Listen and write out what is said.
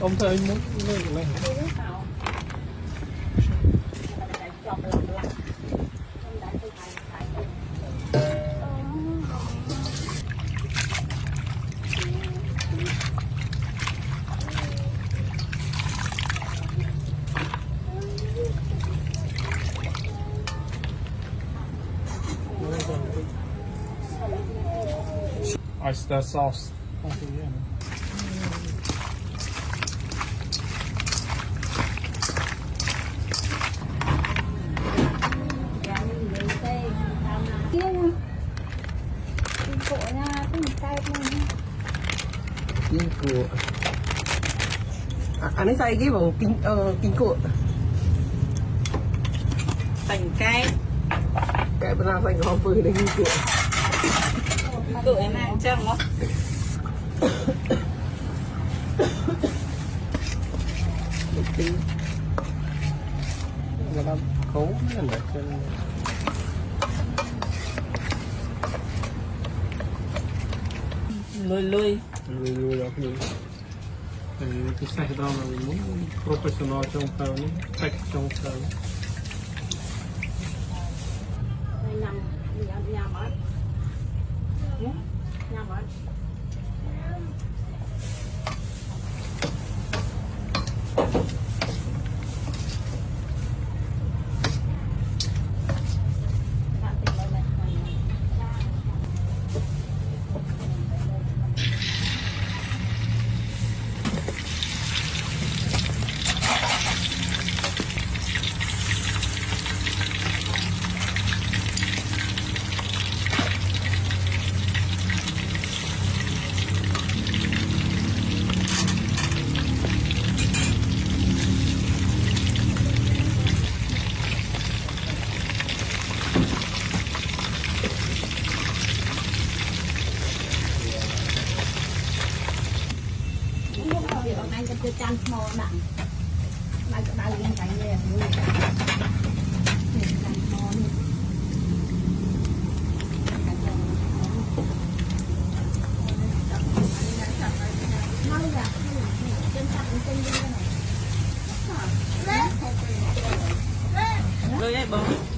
ông thấy anh muốn lên này. Oyster sauce. Kinh cua. Anh ấy xay cái bằng kinh cua. Thành cái Bên nào xay ngon phơi đấy kinh cua. tụi em ăn chân không? Người ta cố lên được trên Lùi lùi lùi đó cái sạch đó là mình muốn professional trong thờ nó sạch trong thờ anh cho chăn mò nặng lại cái đào lên cạnh này chăn mò đi nói là trên chăn trên đây này lùi ấy bông